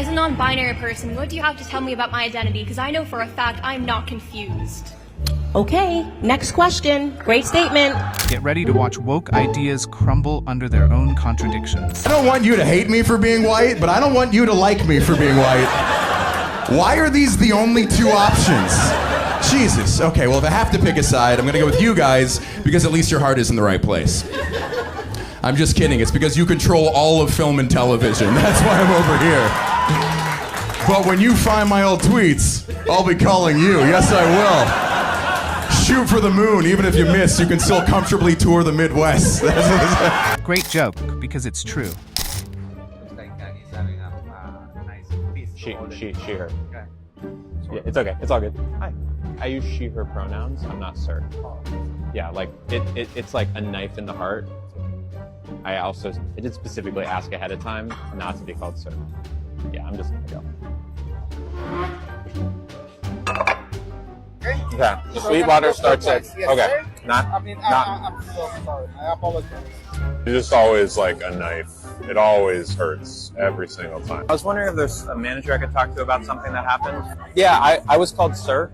as a non-binary person, what do you have to tell me about my identity? Because I know for a fact I'm not confused. Okay, next question. Great statement. Get ready to watch woke ideas crumble under their own contradictions. I don't want you to hate me for being white, but I don't want you to like me for being white. Why are these the only two options? Jesus. Okay, well, if I have to pick a side, I'm gonna go with you guys because at least your heart is in the right place. I'm just kidding. It's because you control all of film and television. That's why I'm over here. But when you find my old tweets, I'll be calling you. Yes, I will. Shoot for the moon. Even if you miss, you can still comfortably tour the Midwest. Great joke, because it's true. She, her. Yeah, it's okay. It's all good. Hi. I use she, her pronouns. I'm not sir. Yeah, like it's like a knife in the heart. I did specifically ask ahead of time not to be called sir. Yeah, I'm just gonna go. Okay. The Sweetwater starts at okay. I'm so sorry. I apologize. It's just always like a knife. It always hurts every single time. I was wondering if there's a manager I could talk to about something that happened. Yeah, I was called sir.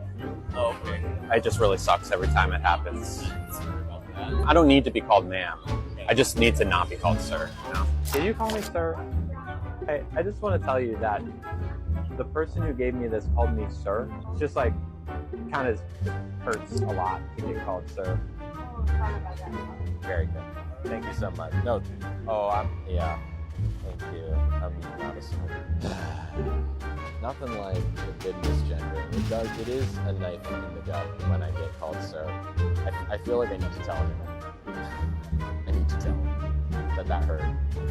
Oh, okay. It just really sucks every time it happens. I don't need to be called ma'am. I just need to not be called sir. You know? Did you call me sir? Hey, I just want to tell you that the person who gave me this called me sir. It's just like, kind of hurts a lot to get called sir. Very good. Thank you so much. No, yeah. Thank you. I'm not a sir. Nothing like a good misgendering. It is a knife in the gut when I get called sir. I feel like I need to tell him. I need to tell him that hurt.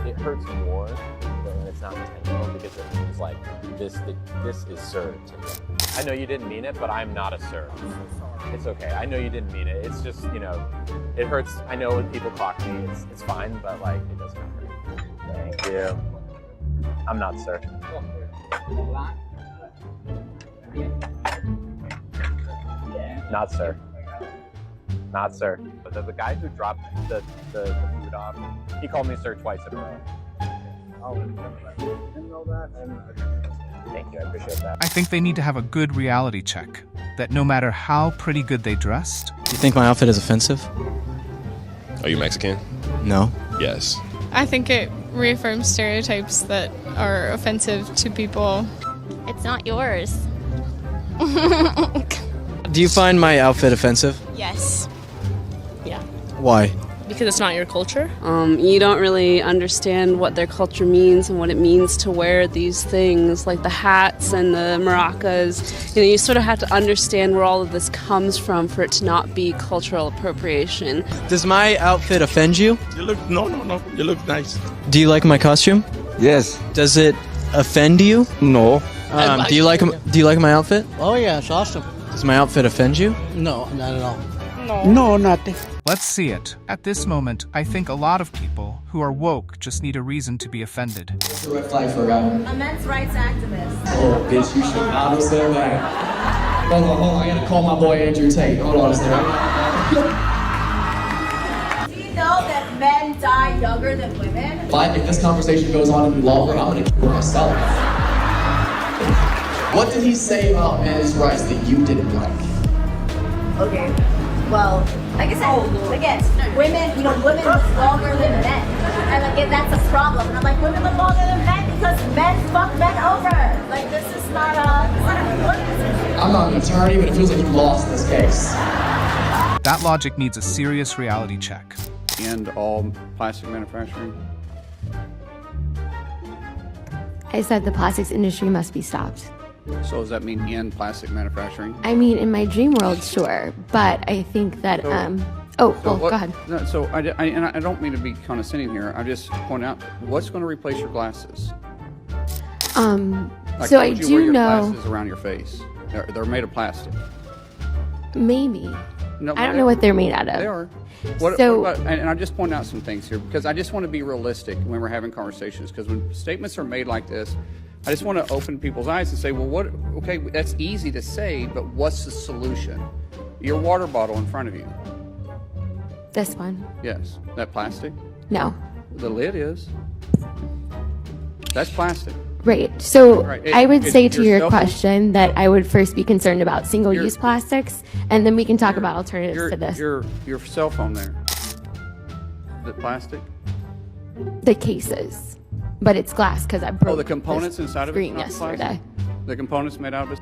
It hurts more when it's not intentional because it means like this is sir to me. I know you didn't mean it, but I'm not a sir. It's okay. I know you didn't mean it. It's just, it hurts. I know when people clock me, it's fine, but like it doesn't hurt. Thank you. I'm not sir. Not sir. Not sir. But the guy who dropped the food off, he called me sir twice in a row. Oh, I didn't know that. Thank you, I appreciate that. I think they need to have a good reality check. That no matter how pretty good they dressed... Do you think my outfit is offensive? Are you Mexican? No. Yes. I think it reaffirms stereotypes that are offensive to people. It's not yours. Do you find my outfit offensive? Yes. Yeah. Why? Because it's not your culture. You don't really understand what their culture means and what it means to wear these things, like the hats and the maracas. You sort of have to understand where all of this comes from for it to not be cultural appropriation. Does my outfit offend you? No. You look nice. Do you like my costume? Yes. Does it offend you? No. Do you like my outfit? Oh yeah, it's awesome. Does my outfit offend you? No, not at all. No, nothing. Let's see it. At this moment, I think a lot of people who are woke just need a reason to be offended. What's a red flag for a guy? A men's rights activist. Oh, bitch, you should not have said that. Hold on, I gotta call my boy Andrew Tate. Hold on a second. Do you know that men die younger than women? If this conversation goes on any longer, I'm gonna kill myself. What did he say about men's rights that you didn't like? Okay, well, like I said, again, women live longer than men. And again, that's a problem. And I'm like, women live longer than men because men fuck men over. Like, this is not a good. I'm not an attorney, but it feels like you lost this case. That logic needs a serious reality check. End all plastic manufacturing? I said the plastics industry must be stopped. So does that mean end plastic manufacturing? I mean, in my dream world, sure, but I think that, go ahead. No, so I don't mean to be condescending here. I just point out, what's going to replace your glasses? Like, so I would you do wear your know. Glasses around your face. They're made of plastic. Maybe. No, I don't know what they're made out of. They are. What about, and I'm just pointing out some things here because I just want to be realistic when we're having conversations, because when statements are made like this, I just want to open people's eyes and say, well, okay, that's easy to say, but what's the solution? Your water bottle in front of you. This one? Yes. That plastic? No. The lid is. That's plastic. Right. So Right. I would say to your cell phone- question that I would first be concerned about single-use plastics, and then we can talk about alternatives to this. Your cell phone there. Is it plastic? The cases, but it's glass because I broke Oh, the components this inside of it. screen Not yesterday. plastic? The components made out of it.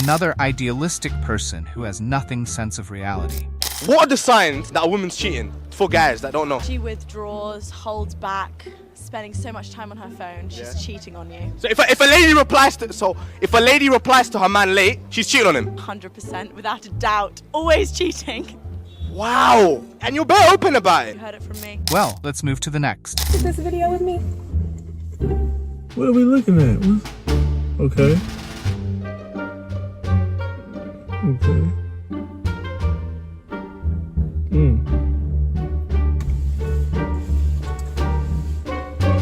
Another idealistic person who has nothing sense of reality. What are the signs that a woman's cheating for guys that don't know? She withdraws, holds back, spending so much time on her phone. She's cheating on you. So if a lady replies to her man late, she's cheating on him. 100%, without a doubt. Always cheating. Wow. And you're very open about it. You heard it from me. Well, let's move to the next. Is this video with me? What are we looking at? Okay. Okay.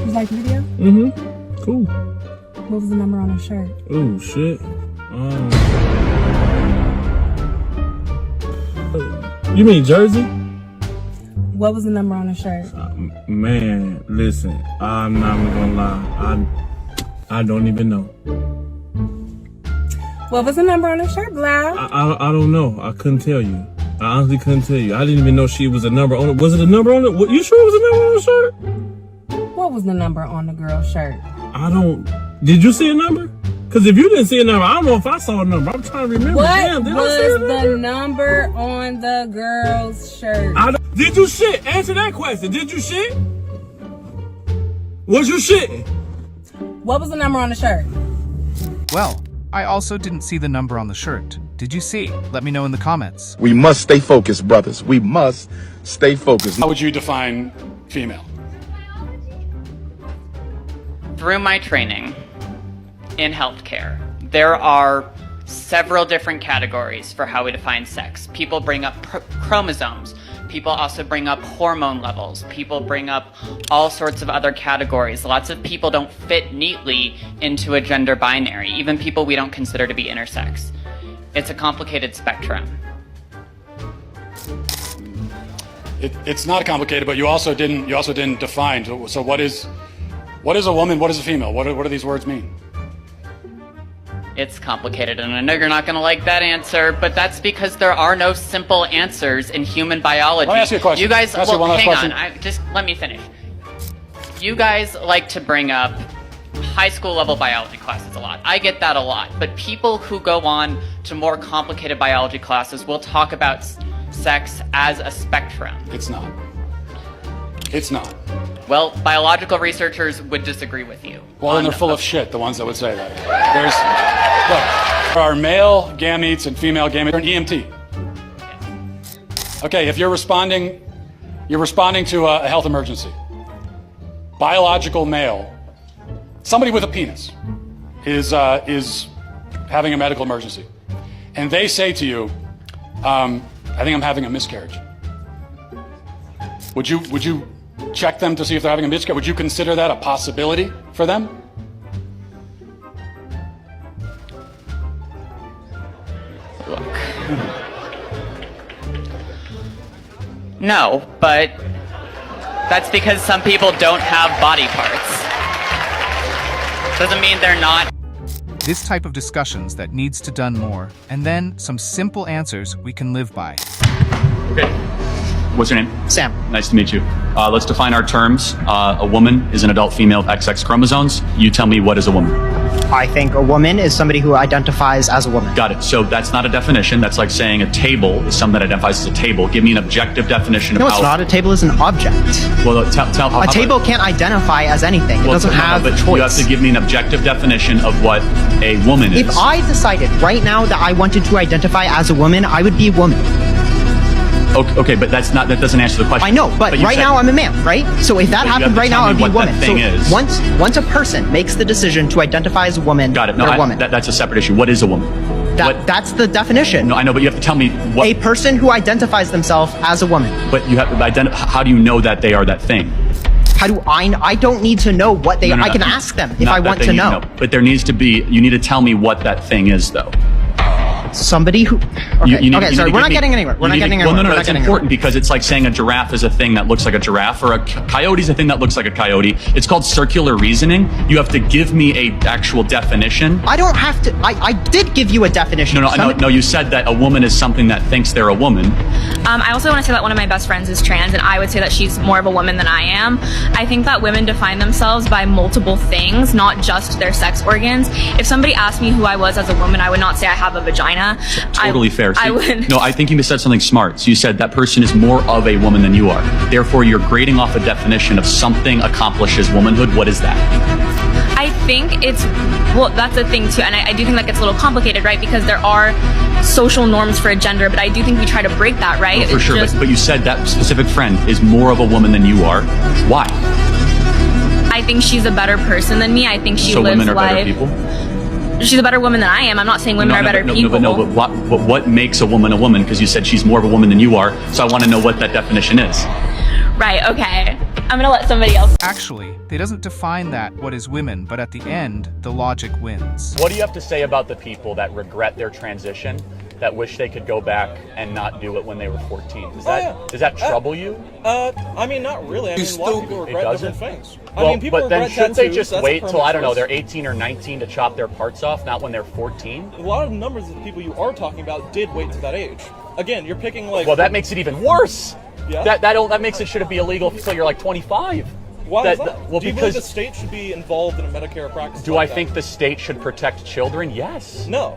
You like the video? Mm-hmm. Cool. What was the number on her shirt? Oh, shit. You mean Jersey? What was the number on her shirt? Man, listen, I'm not even gonna lie. I don't even know. What was the number on her shirt, Blau? I don't know. I couldn't tell you. I honestly couldn't tell you. I didn't even know she was a number on it. Was it a number on it? You sure it was a number on the shirt? What was the number on the girl's shirt? Did you see a number? Because if you didn't see a number, I don't know if I saw a number. I'm trying to remember. What Damn, did I see a was number? the number on the girl's shirt? Did you shit? Answer that question. Did you shit? Was you shitting? What was the number on the shirt? Well, I also didn't see the number on the shirt. Did you see? Let me know in the comments. We must stay focused, brothers. We must stay focused. How would you define female? Through my training in healthcare, there are several different categories for how we define sex. People bring up chromosomes. People also bring up hormone levels. People bring up all sorts of other categories. Lots of people don't fit neatly into a gender binary, even people we don't consider to be intersex. It's a complicated spectrum. It's not complicated, but you also didn't define. So what is a woman? What is a female? What do these words mean? It's complicated, and I know you're not going to like that answer, but that's because there are no simple answers in human biology. Let me ask you a question. You guys, Can I ask you one last hang question? on. Just let me finish. You guys like to bring up high school level biology classes a lot. I get that a lot, but people who go on to more complicated biology classes will talk about sex as a spectrum. It's not. It's not. Well, biological researchers would disagree with you. Well, then they're full of shit, the ones that would say that. Look, there are male gametes and female gametes. You're an EMT. Okay, if you're responding to a health emergency. Biological male, somebody with a penis, is having a medical emergency. And they say to you, I think I'm having a miscarriage. Would you check them to see if they're having a miscarriage? Would you consider that a possibility for them? Look. No, but that's because some people don't have body parts. Doesn't mean they're not. This type of discussions that needs to done more, and then some simple answers we can live by. Okay. What's your name? Sam. Nice to meet you. Let's define our terms. A woman is an adult female with XX chromosomes. You tell me, what is a woman? I think a woman is somebody who identifies as a woman. Got it. So that's not a definition. That's like saying a table is something that identifies as a table. Give me an objective definition of No, how... it's not. A table is an object. Well, tell how... A table can't identify as anything. It doesn't have but choice. you have to give me an objective definition of what a woman is. If I decided right now that I wanted to identify as a woman, I would be a woman. Okay, but that doesn't answer the question. I know, but right now I'm a man, right? So if that happened right now, I would be a woman. So once a person makes the decision to identify as a woman, got it. No, they're a woman. That's a separate issue. What is a woman? That's the definition. No, I know, but you have to tell me what... A person who identifies themselves as a woman. But you have to how do you know that they are that thing? How do I don't need to know what they are. I can ask them if I want to know. But there needs to be, you need to tell me what that thing is, though. somebody who. Okay, sorry, we're not getting anywhere. We're not getting anywhere. Well, no, We're not it's getting important because it's like saying a giraffe is a thing that looks like a giraffe, or a coyote is a thing that looks like a coyote. It's called circular reasoning. You have to give me a actual definition. I don't have to. I did give you a definition. No. You said that a woman is something that thinks they're a woman. I also want to say that one of my best friends is trans, and I would say that she's more of a woman than I am. I think that women define themselves by multiple things, not just their sex organs. If somebody asked me who I was as a woman, I would not say I have a vagina. Totally fair. I would. No, I think you said something smart. So you said that person is more of a woman than you are. Therefore, you're grading off a definition of something accomplishes womanhood. What is that? I think it's, well, that's a thing too, and I do think that gets a little complicated, right? Because there are social norms for a gender, but I do think we try to break that, right? No, for sure, but you said that specific friend is more of a woman than you are. Why? I think she's a better person than me. I think she so lives women are life. better people? She's a better woman than I am. I'm not saying women are better people. But what makes a woman? Because you said she's more of a woman than you are, so I want to know what that definition is. Right, okay. I'm gonna let somebody else. Actually, they doesn't define that what is women, but at the end, the logic wins. What do you have to say about the people that regret their transition, that wish they could go back and not do it when they were 14? Does that trouble you? I mean, not really. I mean, a lot of people regret different things. Well, I mean, people but then regret shouldn't they tattoos, just that's a wait till, I don't know, permanent they're 18 or 19 to chop their parts off, not when they're 14? A lot of the numbers of the people you are talking about did wait to that age. Again, you're picking like... Well, that makes it even worse. Yeah? That makes it should be illegal until you're like 25. Why is that? Well, do you believe the state should be involved in a Medicare practice? Do I think the state should protect children? Yes. No.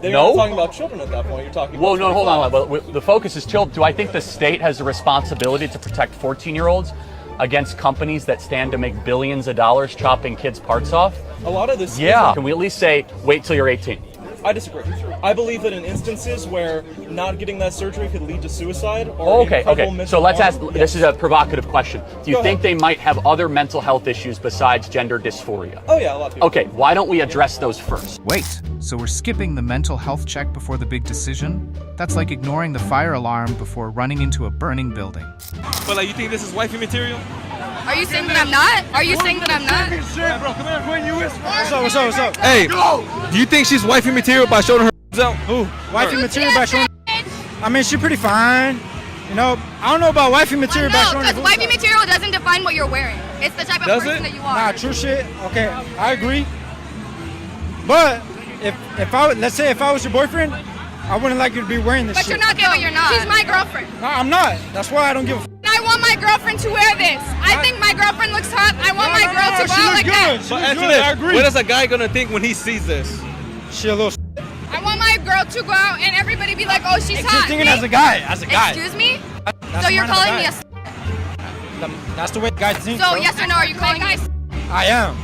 You're No? not talking about children at that point. You're talking about... Well, no, hold on. Well, the focus is children. Do I think the state has a responsibility to protect 14-year-olds against companies that stand to make billions of dollars chopping kids' parts off? A lot of this... Yeah. Can we at least say, wait till you're 18? I disagree. I believe that in instances where not getting that surgery could lead to suicide or Okay. So let's ask, this is a provocative question. Do you think they might have other mental health issues besides gender dysphoria? Oh yeah, a lot of people. Okay, why don't we address those first? Wait, so we're skipping the mental health check before the big decision? That's like ignoring the fire alarm before running into a burning building. But like, you think this is wifey material? Are you saying that I'm not? Are you saying that I'm not? Bro, come here, when you What's up? Hey, do you think she's wifey material by showing her out? Who? Wifey material by showing... I mean, she's pretty fine. You know, I don't know about wifey material by showing her... because wifey material doesn't define what you're wearing. It's the type of person that you are. Nah, true shit. Okay, I agree. But let's say if I was your boyfriend, I wouldn't like you to be wearing this But shit. you're not though, you're not. She's my girlfriend. No, I'm not. That's why I don't give a f. I want my girlfriend to wear this. I think my girlfriend looks hot. I want my girl to go out like that. But Angela, I agree. What is a guy gonna think when he sees this? She a little... I want my girl to go out and everybody be like, oh, she's hot. She's thinking as a guy. Excuse me? So you're calling me a... That's the way guys think. So yes or no, are you calling me a... I am.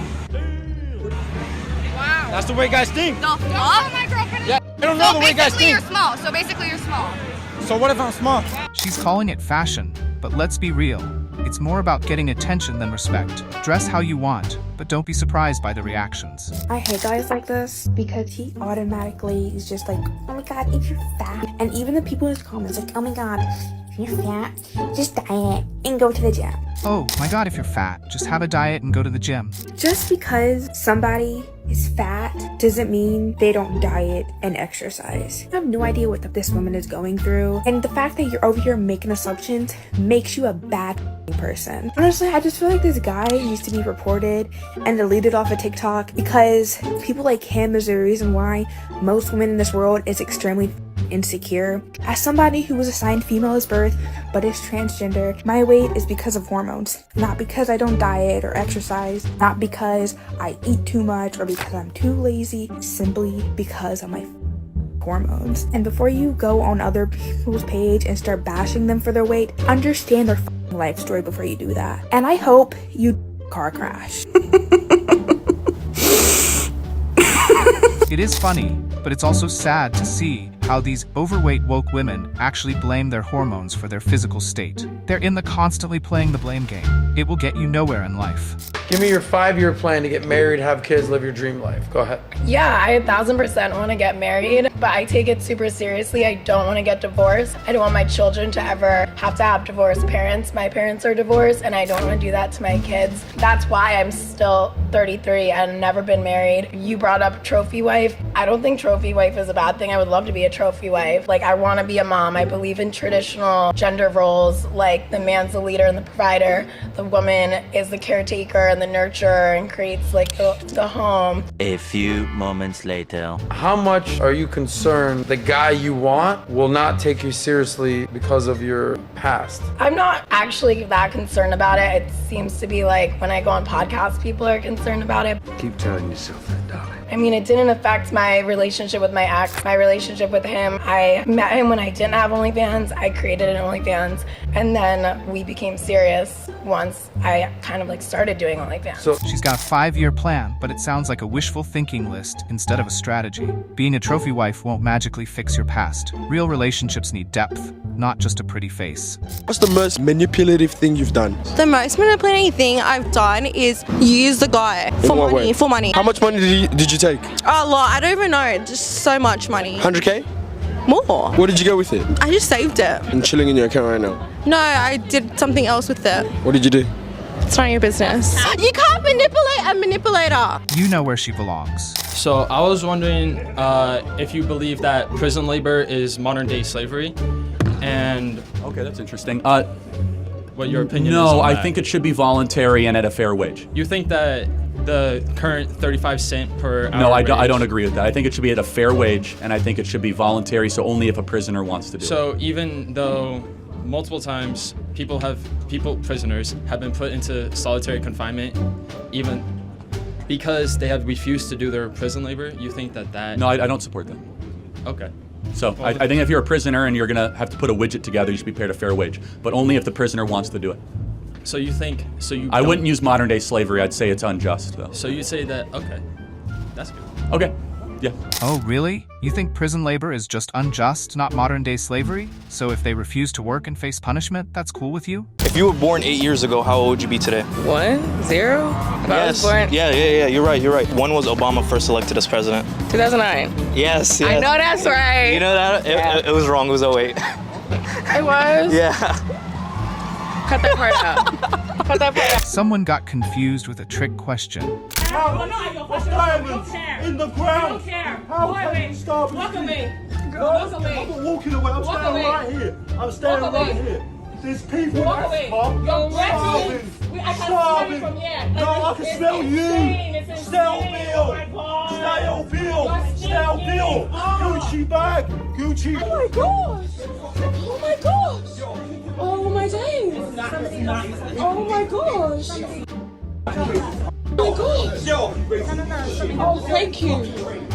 Wow. That's the way guys think. The fuck? My girlfriend. Yeah, I don't know the way guys think. You're small. So basically you're small. So what if I'm small? She's calling it fashion, but let's be real. It's more about getting attention than respect. Dress how you want, but don't be surprised by the reactions. I hate guys like this because he automatically is just like, oh my god, if you're fat. And even the people in his comments like, oh my god, if you're fat, just diet and go to the gym. Oh my god, if you're fat, just have a diet and go to the gym. Just because somebody is fat doesn't mean they don't diet and exercise. I have no idea what this woman is going through. And the fact that you're over here making assumptions makes you a bad person. Honestly, I just feel like this guy needs to be reported and deleted off of TikTok because people like him is the reason why most women in this world is extremely insecure. As somebody who was assigned female at birth but is transgender, my weight is because of hormones, not because I don't diet or exercise, not because I eat too much or because I'm too lazy, simply because of my hormones. And before you go on other people's page and start bashing them for their weight, understand their life story before you do that. And I hope you car crash. It is funny, but it's also sad to see how these overweight woke women actually blame their hormones for their physical state. They're in the constantly playing the blame game. It will get you nowhere in life. Give me your 5-year plan to get married, have kids, live your dream life. Go ahead. Yeah, I 1000% want to get married, but I take it super seriously. I don't want to get divorced. I don't want my children to ever have to have divorced parents. My parents are divorced, and I don't want to do that to my kids. That's why I'm still 33 and never been married. You brought up trophy wife. I don't think trophy wife is a bad thing. I would love to be a trophy wife. Like, I want to be a mom. I believe in traditional gender roles, like the man's the leader and the provider. The woman is the caretaker and the nurturer and creates like the home. A few moments later. How much are you concerned the guy you want will not take you seriously because of your past? I'm not actually that concerned about it. It seems to be like when I go on podcasts, people are concerned about it. Keep telling yourself that, darling. I mean, it didn't affect my relationship with my ex, my relationship with him. I met him when I didn't have OnlyFans. I created an OnlyFans, and then we became serious once I kind of like started doing OnlyFans. So she's got a 5-year plan, but it sounds like a wishful thinking list instead of a strategy. Being a trophy wife won't magically fix your past. Real relationships need depth, not just a pretty face. What's the most manipulative thing you've done? The most manipulating thing I've done is use the guy for money. For money. How much money did you take? A lot. I don't even know. Just so much money. 100K? More. Where did you go with it? I just saved it. And chilling in your account right now? No, I did something else with it. What did you do? It's none of your business. You can't manipulate a manipulator. You know where she belongs. So I was wondering if you believe that prison labor is modern day slavery, and okay, that's interesting. What your opinion is No, on I that. think it should be voluntary and at a fair wage. You think that the current 35 cents per hour No, I wage, don't agree with that. I think it should be at a fair wage, and I think it should be voluntary, so only if a prisoner wants to do it. So even though multiple times prisoners have been put into solitary confinement, even because they have refused to do their prison labor, you think that... No, I don't support that. Okay. So I think if you're a prisoner and you're gonna have to put a widget together, you should be paid a fair wage, but only if the prisoner wants to do it. So you think, I wouldn't use modern day slavery. I'd say it's unjust, though. So you say that, okay, that's good. Okay, yeah. Oh, really? You think prison labor is just unjust, not modern day slavery? So if they refuse to work and face punishment, that's cool with you? If you were born 8 years ago, how old would you be today? 1, 0? Yes. Yeah, you're right. When was Obama first elected as president? 2009. Yes. I know that's right. You know that? It was wrong. It was 08. It was? Yeah. Cut that part out. Cut that part out. Someone got confused with a trick question. What's diamonds in the ground? How can you stop me? Look at me. I'm not walking away. I'm standing right here. I'm standing right here. There's people that's starving. Starving. No, I can smell you. Stale Bill. Gucci bag. Gucci. Oh my gosh. Oh my gosh. Oh my days. Oh my gosh. Oh my gosh. Oh, thank you.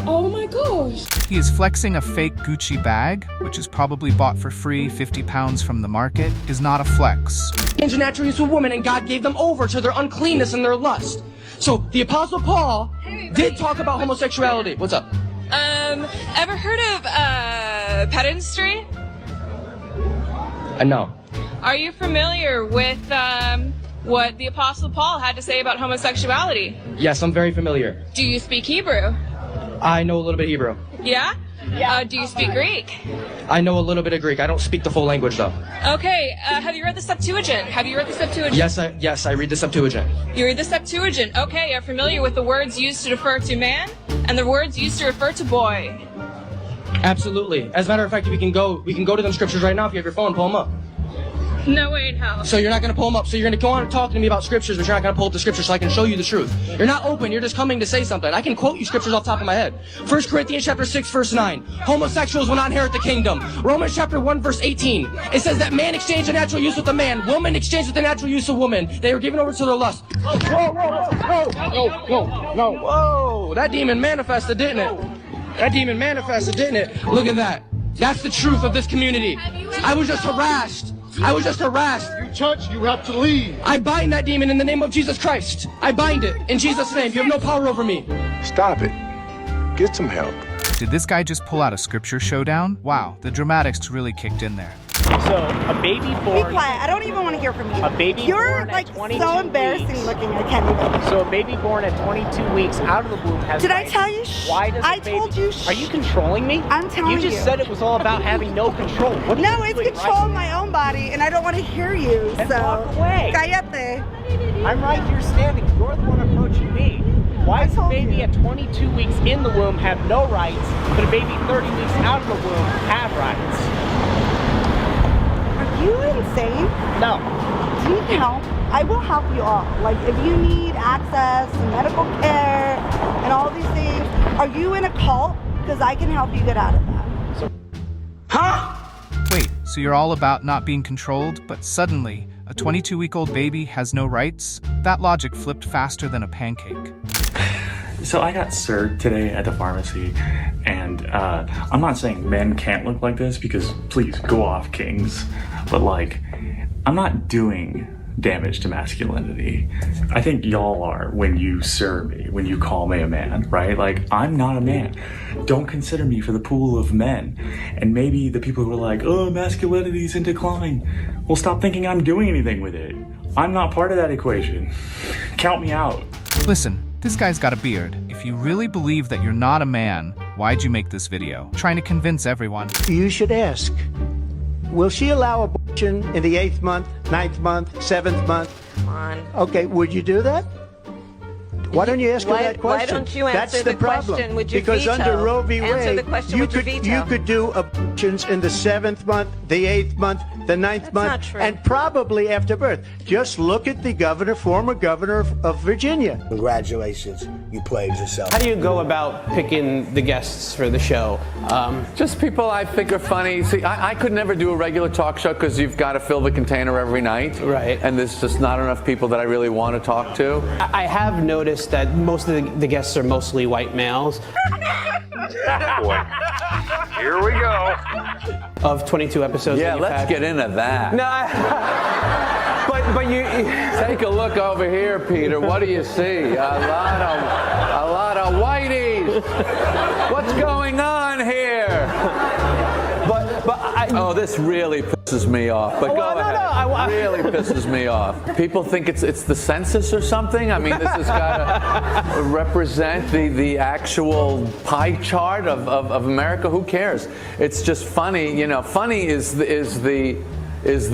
Oh my gosh. He is flexing a fake Gucci bag, which is probably bought for free 50 pounds from the market, is not a flex. Into natural use of women, and God gave them over to their uncleanness and their lust. So the Apostle Paul did talk about homosexuality. What's up? Ever heard of pedantry? No. Are you familiar with what the Apostle Paul had to say about homosexuality? Yes, I'm very familiar. Do you speak Hebrew? I know a little bit of Hebrew. Yeah? Do you speak Greek? I know a little bit of Greek. I don't speak the full language, though. Okay, have you read the Septuagint? Yes, I read the Septuagint. You read the Septuagint. Okay, you're familiar with the words used to refer to man and the words used to refer to boy. Absolutely. As a matter of fact, we can go to them scriptures right now. If you have your phone, pull them up. No way in hell. So you're not going to pull them up. So you're going to go on talking to me about scriptures, but you're not going to pull up the scriptures so I can show you the truth. You're not open. You're just coming to say something. I can quote you scriptures off the top of my head. 1 Corinthians chapter 6, verse 9. Homosexuals will not inherit the kingdom. Romans chapter 1, verse 18. It says that man exchanged the natural use with a man. Woman exchanged with the natural use of woman. They were given over to their lust. Whoa. That demon manifested, didn't it? Look at that. That's the truth of this community. I was just harassed. You touch, you have to leave. I bind that demon in the name of Jesus Christ. I bind it in Jesus' name. You have no power over me. Stop it. Get some help. did this guy just pull out a scripture showdown? Wow, the dramatics really kicked in there. So, a baby born... Be quiet. I don't even want to hear from you. A baby You're born like at 22 so embarrassing weeks. looking. I can't even. So, a baby born at 22 weeks out of the womb has Did I rights. tell you? Why does I a baby... told you. Are you controlling me? I'm telling you. You just said it was all about having no control. What are No, you it's doing control right? my own body, and I don't want to hear you. Then so walk away. Cállate. I'm right here standing. You're the one approaching me. Why does a baby at 22 weeks in the womb have no rights, but a baby 30 weeks out of the womb have rights? Are you insane? No. Do you need help? I will help you all. Like, if you need access to medical care and all these things, are you in a cult? Because I can help you get out of that. Wait, so you're all about not being controlled, but suddenly, a 22-week-old baby has no rights? That logic flipped faster than a pancake. So I got served today at the pharmacy, and I'm not saying men can't look like this, because please go off, kings, but like, I'm not doing damage to masculinity. I think y'all are when you serve me, when you call me a man, right? Like, I'm not a man. Don't consider me for the pool of men. And maybe the people who are like, oh, masculinity's in decline, well, stop thinking I'm doing anything with it. I'm not part of that equation. Count me out. Listen, this guy's got a beard. If you really believe that you're not a man, why'd you make this video? Trying to convince everyone. You should ask, will she allow abortion in the 8th month, 9th month, 7th month? Come on. Okay, would you do that? Why don't you ask her that question? Why don't you answer That's the problem. question? Would you because veto? under Roe v. Answer Wade, the question, you would you could veto? you could do abortions in the 7th month, the 8th month, the 9th month, not true. and probably after birth. Just look at the former governor of Virginia. Congratulations, you played yourself. How do you go about picking the guests for the show? Just people I think are funny. See, I could never do a regular talk show because you've got to fill the container every night. Right. And there's just not enough people that I really want to talk to. I have noticed that most of the guests are mostly white males. Boy. Here we go. Of 22 episodes. Yeah, let's get into that. No, but you take a look over here, Peter. What do you see? A lot of whiteys. What's going on here? Oh, this really pisses me off. But go ahead. Really pisses me off. People think it's the census or something. I mean, this has got to represent the actual pie chart of America. Who cares? It's just funny. You know, funny is the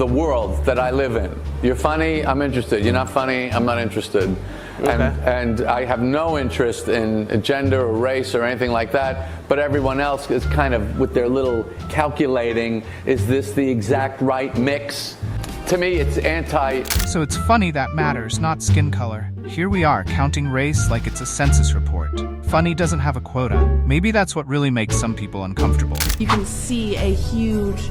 world that I live in. You're funny, I'm interested. You're not funny, I'm not interested. Okay. And I have no interest in gender or race or anything like that, but everyone else is kind of with their little calculating, is this the exact right mix? To me, it's anti. So it's funny that matters, not skin color. Here we are, counting race like it's a census report. Funny doesn't have a quota. Maybe that's what really makes some people uncomfortable. You can see a huge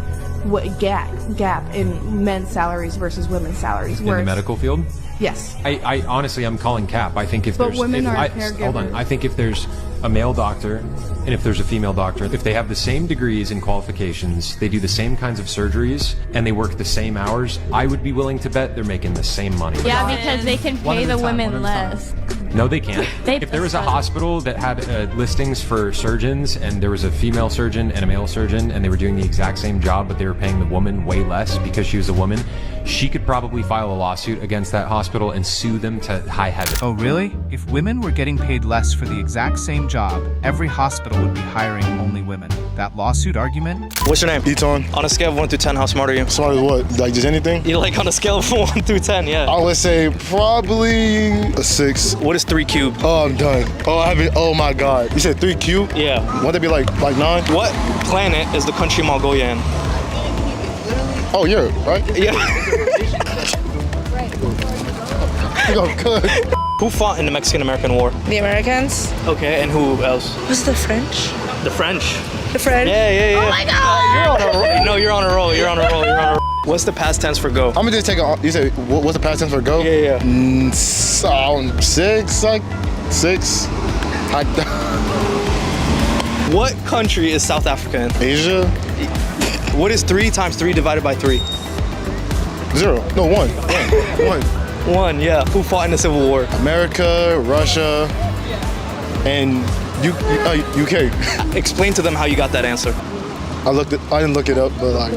gap in men's salaries versus women's salaries. In the medical field? Yes. I honestly, I'm calling cap. I think if but there's... women if are I, caregivers. Hold on. I think if there's a male doctor and if there's a female doctor, if they have the same degrees and qualifications, they do the same kinds of surgeries, and they work the same hours, I would be willing to bet they're making the same money. Yeah, because they can pay the women less. No, they can't. If there was a hospital that had listings for surgeons and there was a female surgeon and a male surgeon and they were doing the exact same job but they were paying the woman way less because she was a woman, she could probably file a lawsuit against that hospital and sue them to high heaven. Oh, really? If women were getting paid less for the exact same job, every hospital would be hiring only women. That lawsuit argument? What's your name? Eton. On a scale of 1 through 10, how smart are you? Smart as what? Like just anything? You're like on a scale of 1 through 10, yeah. I would say probably a 6. What is 3 cubed? Oh, I'm done. Oh, I haven't. Oh my God. You said 3 cubed? Yeah. Wouldn't that be like 9? What planet is the country Mongolia in? Oh, Europe, right? Yeah. Good. Who fought in the Mexican-American War? The Americans. Okay, and who else? Was the French? The French. The French? Yeah. Oh my God! You're on a roll. No, you're on a roll. You're on a roll. What's the past tense for go? I'm gonna just take a. You said what's the past tense for go? Yeah. 6, like 6. What country is South Africa in? Asia. What is 3 times 3 divided by 3? 0. No, 1. 1. 1, yeah. Who fought in the Civil War? America, Russia, and UK. Explain to them how you got that answer. I didn't look it up, but like.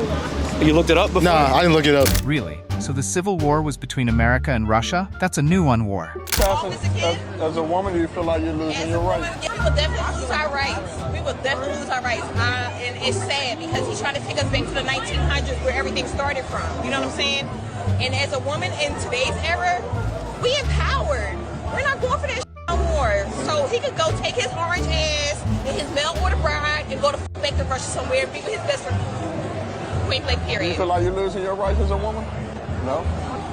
You looked it up before? Nah, I didn't look it up. Really? So the Civil War was between America and Russia? That's a new one war. As a woman, do you feel like you're losing your rights? We will definitely lose our rights. We will definitely lose our rights. And it's sad because he's trying to take us back to the 1900s where everything started from. You know what I'm saying? And as a woman in today's era, we empowered. We're not going for that no more. So he could go take his orange ass and his mail order bride and go to back to Russia somewhere and be with his best friend. Point blank period. Do you feel like you're losing your rights as a woman? No?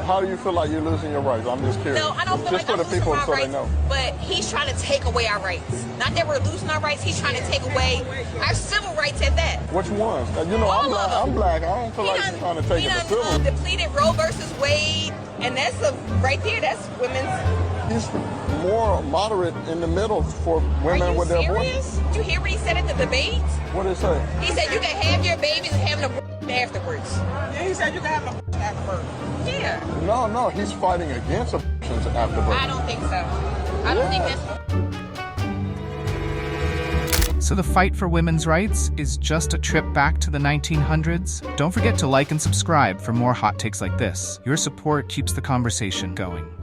How do you feel like you're losing your rights? I'm just curious. No, I don't feel just like I'm for the losing people my so rights, they know. but he's trying to take away our rights. Not that we're losing our rights, he's trying to take away our civil rights at that. Which ones? You know, I'm black. I don't feel like you're trying to take it to civil. Depleted Roe versus Wade, and that's right there, that's women's. He's more moderate in the middle for women with their abortions. Did you hear what he said at the debate? What did he say? He said you can have your babies and have an abortion afterwards. Yeah, he said you can have an abortion afterwards. Yeah. No, he's fighting against abortions afterwards. I don't think so. I don't think that's... So the fight for women's rights is just a trip back to the 1900s? Don't forget to like and subscribe for more hot takes like this. Your support keeps the conversation going.